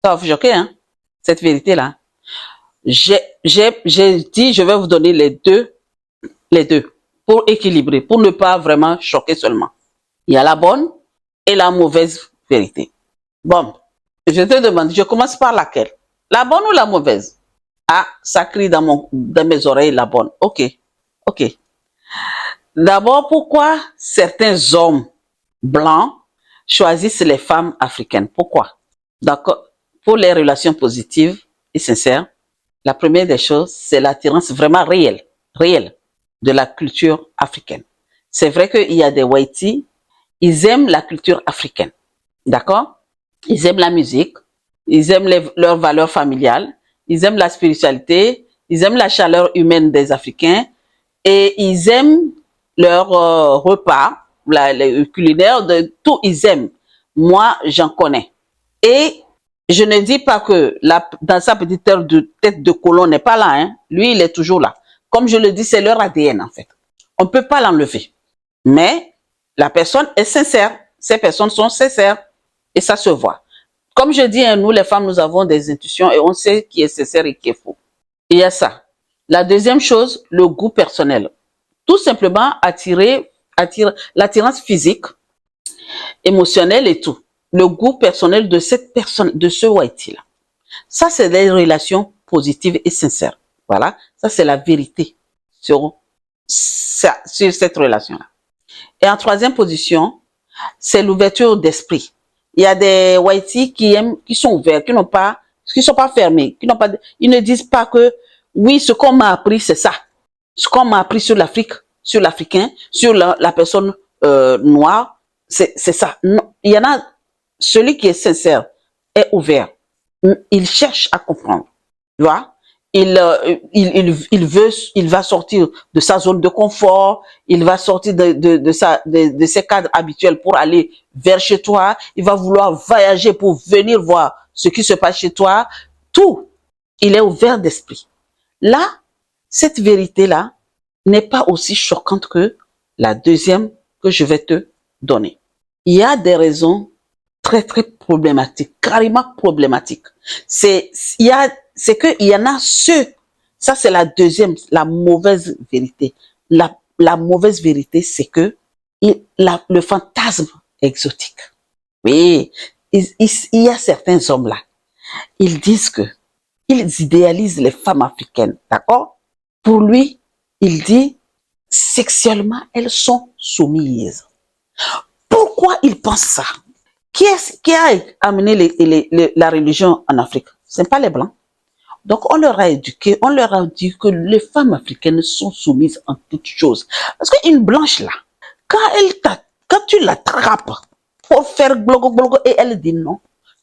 Ça va vous choquer, hein, cette vérité-là. J'ai dit, je vais vous donner les deux, pour équilibrer, pour ne pas vraiment choquer seulement. Il y a la bonne et la mauvaise vérité. Bon, je te demande, je commence par laquelle? La bonne ou la mauvaise? Ah, ça crie dans mes oreilles, la bonne. Ok, ok. D'abord, pourquoi certains hommes blancs choisissent les femmes africaines? Pourquoi? D'accord. Pour les relations positives et sincères, la première des choses, c'est l'attirance vraiment réelle de la culture africaine. C'est vrai qu'il y a des Whiteys, ils aiment la culture africaine. D'accord? Ils aiment la musique, ils aiment leurs valeurs familiales, ils aiment la spiritualité, ils aiment la chaleur humaine des Africains et ils aiment leur repas, les culinaires, de tout, ils aiment. Moi, j'en connais. Et je ne dis pas que dans sa petite tête de colon n'est pas là. Hein. Lui, il est toujours là. Comme je le dis, c'est leur ADN en fait. On ne peut pas l'enlever. Mais la personne est sincère. Ces personnes sont sincères. Et ça se voit. Comme je dis, nous les femmes, nous avons des intuitions et on sait qui est sincère et qui est faux. Il y a ça. La deuxième chose, le goût personnel. Tout simplement l'attirance physique, émotionnelle et tout. Le goût personnel de cette personne, de ce Whitey-là. Ça, c'est des relations positives et sincères. Voilà. Ça, c'est la vérité sur cette relation-là. Et en troisième position, c'est l'ouverture d'esprit. Il y a des Whiteys qui sont ouverts, qui sont pas fermés, ils ne disent pas que, oui, ce qu'on m'a appris, c'est ça. Ce qu'on m'a appris sur l'Afrique, sur l'Africain, sur la personne noire, c'est ça. Non. Il y en a, celui qui est sincère est ouvert. Il cherche à comprendre. Tu vois? Il va sortir de sa zone de confort, il va sortir de ses cadres habituels pour aller vers chez toi, il va vouloir voyager pour venir voir ce qui se passe chez toi. Tout, il est ouvert d'esprit. Là, cette vérité-là n'est pas aussi choquante que la deuxième que je vais te donner. Il y a des raisons très problématiques, carrément problématiques. Il y en a ça c'est la deuxième, la mauvaise vérité. La mauvaise vérité, c'est que le fantasme exotique. Oui, il y a certains hommes là, ils disent que ils idéalisent les femmes africaines, d'accord? Pour lui, il dit sexuellement, elles sont soumises. Pourquoi il pense ça? Qui a amené la religion en Afrique? Ce n'est pas les Blancs. Donc, on leur a éduqué, on leur a dit que les femmes africaines sont soumises en toutes choses. Parce qu'une blanche, là, quand tu l'attrapes pour faire glogo et elle dit non,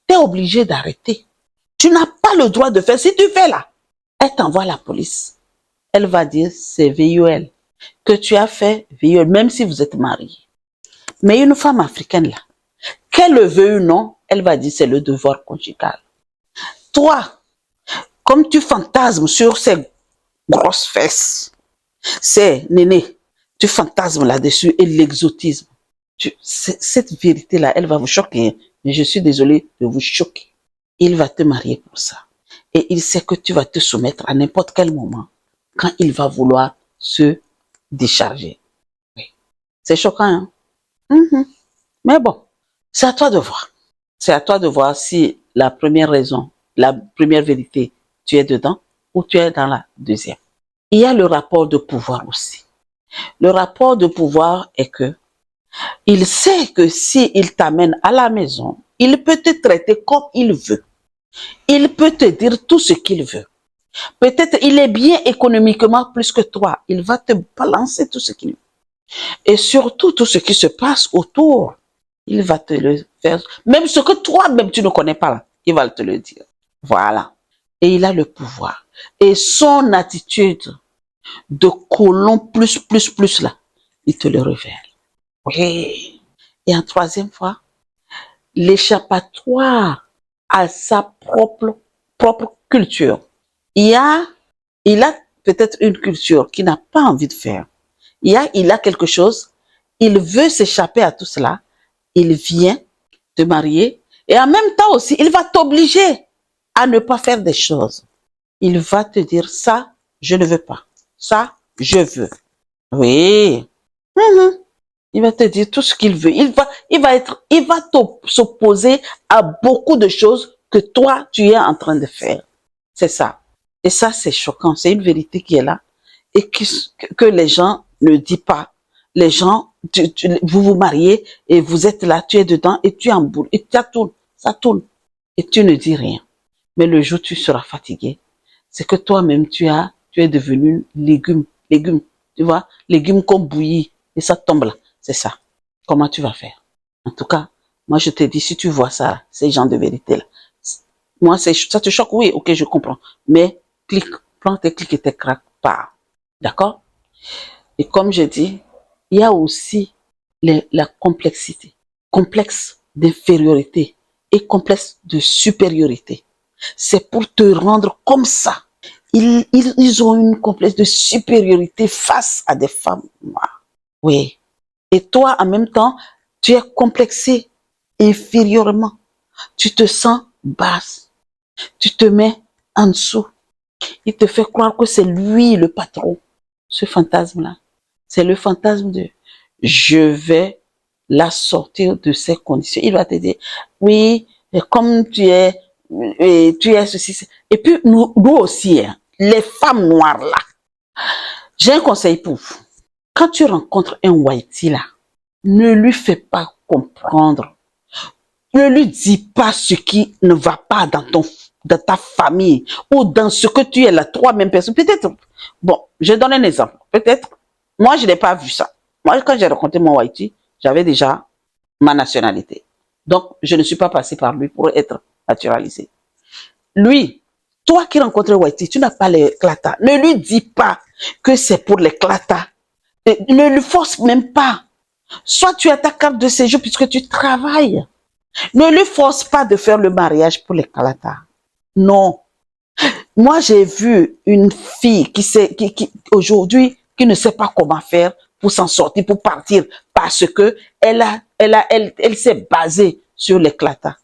tu es obligé d'arrêter. Tu n'as pas le droit de faire. Si tu fais là, elle t'envoie à la police. Elle va dire, c'est VUL. Que tu as fait VUL, même si vous êtes mariés. Mais une femme africaine, là, qu'elle le veuille ou non, elle va dire c'est le devoir conjugal. Toi, comme tu fantasmes sur ces grosses fesses, c'est néné, tu fantasmes là-dessus et l'exotisme. Cette vérité-là, elle va vous choquer. Mais je suis désolée de vous choquer. Il va te marier pour ça. Et il sait que tu vas te soumettre à n'importe quel moment quand il va vouloir se décharger. Oui. C'est choquant, hein? Mais bon. C'est à toi de voir. C'est à toi de voir si la première raison, la première vérité, tu es dedans ou tu es dans la deuxième. Il y a le rapport de pouvoir aussi. Le rapport de pouvoir est que il sait que s'il t'amène à la maison, il peut te traiter comme il veut. Il peut te dire tout ce qu'il veut. Peut-être il est bien économiquement plus que toi. Il va te balancer tout ce qu'il veut. Et surtout tout ce qui se passe autour. Il va te le faire. Même ce que toi-même tu ne connais pas, là, il va te le dire. Voilà. Et il a le pouvoir. Et son attitude de colon plus là, il te le révèle. Oui. Et en troisième fois, l'échappatoire à sa propre culture. Il a peut-être une culture qu'il n'a pas envie de faire. Il a quelque chose, il veut s'échapper à tout cela. Il vient te marier et en même temps aussi, il va t'obliger à ne pas faire des choses, il va te dire ça, je ne veux pas. Ça, je veux. Oui. Mhm. Il va te dire tout ce qu'il veut. Il va s'opposer à beaucoup de choses que toi, tu es en train de faire. C'est ça. Et ça, c'est choquant. C'est une vérité qui est là et que les gens ne disent pas. Les gens, vous vous mariez et vous êtes là, tu es dedans et tu es en boule. Et ça tourne. Et tu ne dis rien. Mais le jour où tu seras fatigué, c'est que toi-même, tu es devenu légume, tu vois, légume comme bouilli, et ça tombe là, c'est ça. Comment tu vas faire? En tout cas, moi je te dis, si tu vois ça, ces gens de vérité là, moi ça te choque, oui, ok, je comprends, mais prends tes clics et tes craques, pas, d'accord? Et comme je dis, il y a aussi la complexité, complexe d'infériorité et complexe de supériorité. C'est pour te rendre comme ça. Ils ont une complexe de supériorité face à des femmes noires. Oui. Et toi, en même temps, tu es complexé inférieurement. Tu te sens basse. Tu te mets en dessous. Il te fait croire que c'est lui le patron. Ce fantasme-là, c'est le fantasme de je vais la sortir de ces conditions. Il va te dire, oui, comme tu es ceci. Et puis, nous aussi, hein, les femmes noires là, j'ai un conseil pour vous. Quand tu rencontres un whitey là, ne lui fais pas comprendre. Ne lui dis pas ce qui ne va pas dans ta famille ou dans ce que tu es la toi-même personne. Peut-être, bon, je donne un exemple. Peut-être, moi, je n'ai pas vu ça. Moi, quand j'ai rencontré mon whitey, j'avais déjà ma nationalité. Donc, je ne suis pas passé par lui pour être naturalisé. Lui, toi qui rencontres whitey, tu n'as pas les clatas. Ne lui dis pas que c'est pour les clatas. Ne lui force même pas. Soit tu as ta carte de séjour puisque tu travailles. Ne lui force pas de faire le mariage pour les clatas. Non. Moi, j'ai vu une fille qui aujourd'hui, qui ne sait pas comment faire pour s'en sortir, pour partir, parce que elle s'est basée sur l'éclatat,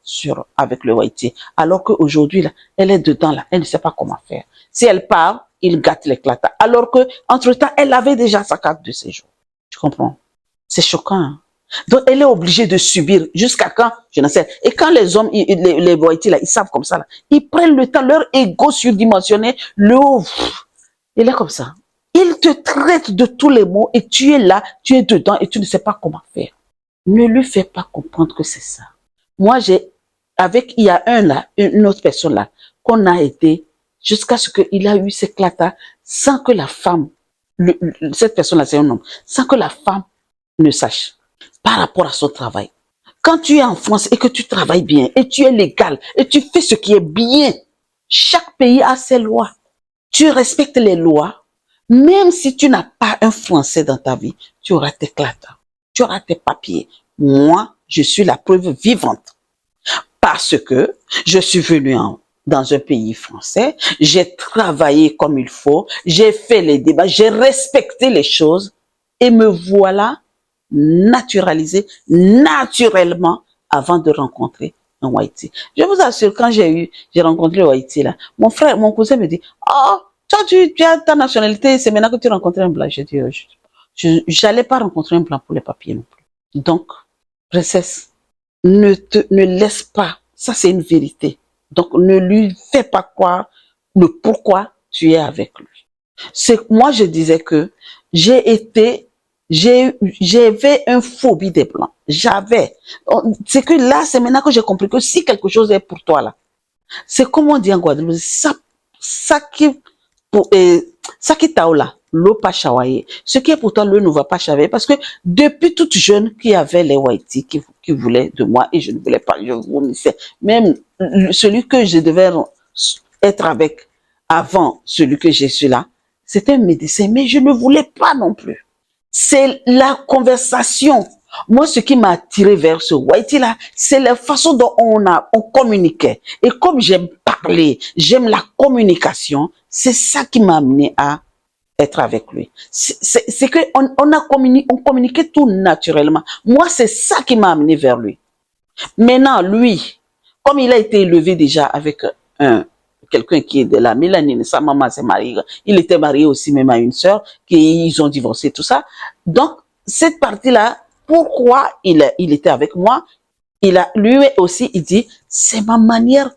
avec le whitey. Alors qu'aujourd'hui, là, elle est dedans, là, elle ne sait pas comment faire. Si elle part, il gâte l'éclatat. Alors que, entre-temps, elle avait déjà sa carte de séjour. Tu comprends? C'est choquant, hein? Donc, elle est obligée de subir jusqu'à quand, je ne sais. Et quand les hommes, les whitey, là, ils savent comme ça, là, ils prennent le temps, leur ego surdimensionné, il est comme ça. Ils te traitent de tous les mots et tu es là, tu es dedans et tu ne sais pas comment faire. Ne lui fais pas comprendre que c'est ça. Moi, il y a une autre personne là, qu'on a aidé jusqu'à ce qu'il a eu cet éclatat sans que la femme, cette personne là, c'est un homme, sans que la femme ne sache par rapport à son travail. Quand tu es en France et que tu travailles bien et tu es légal et tu fais ce qui est bien, chaque pays a ses lois. Tu respectes les lois, même si tu n'as pas un Français dans ta vie, tu auras tes clatas, tu auras tes papiers. Moi, je suis la preuve vivante parce que je suis venue dans un pays français, j'ai travaillé comme il faut, j'ai fait les débats, j'ai respecté les choses et me voilà naturalisé naturellement avant de rencontrer un whitey. Je vous assure, quand j'ai rencontré le whitey là, mon cousin me dit, oh, toi tu as ta nationalité, c'est maintenant que tu rencontres un blanc. Je dis, j'allais pas rencontrer un blanc pour les papiers non plus. Donc, princesse, ne laisse pas, ça c'est une vérité. Donc, ne lui fais pas croire le pourquoi tu es avec lui. Moi, je disais que j'avais une phobie des blancs. C'est que là, c'est maintenant que j'ai compris que si quelque chose est pour toi là, c'est comme on dit en Guadeloupe, ça qui taola, l'eau pas chawaye. Ce qui est pour toi, l'eau ne va pas chawayer parce que depuis toute jeune, qu'il y avait les whiteys qui voulaient de moi et je ne voulais pas, je vomissais. Même celui que je devais être avec avant celui que je suis là, c'était un médecin, mais je ne voulais pas non plus. C'est la conversation. Moi, ce qui m'a attiré vers ce whitey là, c'est la façon dont on communiquait. Et comme j'aime parler, j'aime la communication, c'est ça qui m'a amené à être avec lui. C'est que on communiquait tout naturellement. Moi, c'est ça qui m'a amené vers lui. Maintenant, lui, comme il a été élevé déjà avec quelqu'un qui est de la mélanine, sa maman s'est mariée, il était marié aussi même à une sœur, qu'ils ont divorcé, tout ça. Donc, cette partie-là, pourquoi il était avec moi, lui aussi, il dit, c'est ma manière,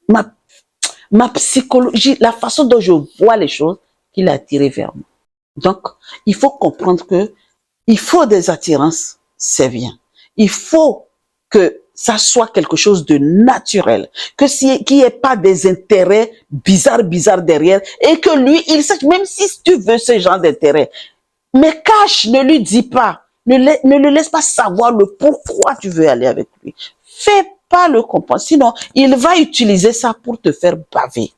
ma psychologie, la façon dont je vois les choses, qu'il a attiré vers moi. Donc, il faut comprendre que il faut des attirances, c'est bien. Il faut que ça soit quelque chose de naturel, qu'il n'y ait pas des intérêts bizarres derrière, et que lui, il sache, même si tu veux ce genre d'intérêt, mais cache, ne lui dis pas, ne le laisse pas savoir le pourquoi tu veux aller avec lui. Fais pas le comprendre, sinon il va utiliser ça pour te faire baver.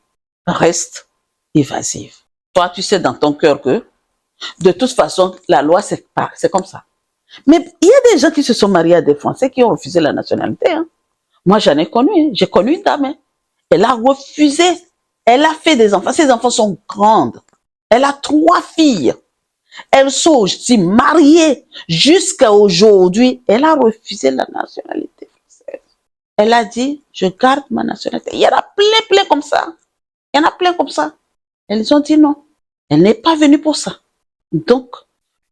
Reste évasive. Toi, tu sais dans ton cœur que de toute façon, la loi, c'est comme ça. Mais il y a des gens qui se sont mariés à des Français qui ont refusé la nationalité. Hein. Moi, j'en ai connu. Hein. J'ai connu une dame. Hein. Elle a refusé. Elle a fait des enfants. Ses enfants sont grandes. Elle a 3 filles. Elles sont aussi mariées jusqu'à aujourd'hui. Elle a refusé la nationalité française. Elle a dit, je garde ma nationalité. Il y en a plein comme ça. Il y en a plein comme ça. Elles ont dit non. Elle n'est pas venue pour ça. Donc,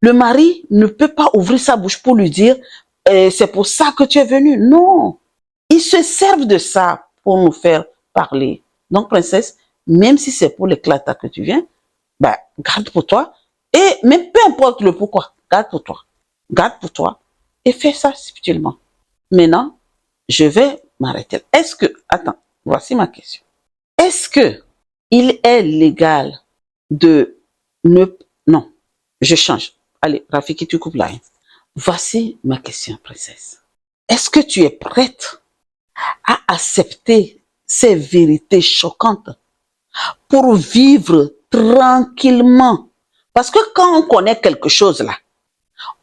le mari ne peut pas ouvrir sa bouche pour lui dire c'est pour ça que tu es venu. Non. Ils se servent de ça pour nous faire parler. Donc, princesse, même si c'est pour l'éclatat que tu viens, ben, garde pour toi. Et même peu importe le pourquoi, garde pour toi. Garde pour toi et fais ça subtilement. Maintenant, je vais m'arrêter. Attends, voici ma question. Est-ce que il est légal de non, je change. Allez, Rafiki, tu coupes là. Voici ma question, princesse. Est-ce que tu es prête à accepter ces vérités choquantes pour vivre tranquillement? Parce que quand on connaît quelque chose là,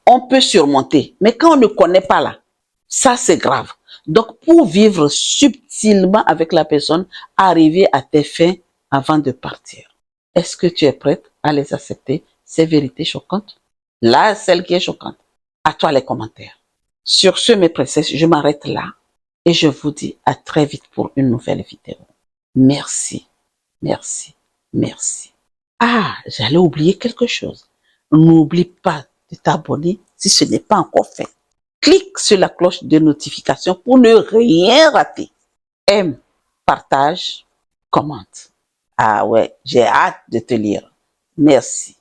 on peut surmonter. Mais quand on ne connaît pas là, ça c'est grave. Donc pour vivre subtilement avec la personne, arriver à tes fins avant de partir. Est-ce que tu es prête à les accepter, ces vérités choquantes? Là, celle qui est choquante. À toi les commentaires. Sur ce, mes princesses, je m'arrête là et je vous dis à très vite pour une nouvelle vidéo. Merci, merci, merci. Ah, j'allais oublier quelque chose. N'oublie pas de t'abonner si ce n'est pas encore fait. Clique sur la cloche de notification pour ne rien rater. Aime, partage, commente. Ah ouais, j'ai hâte de te lire. Merci.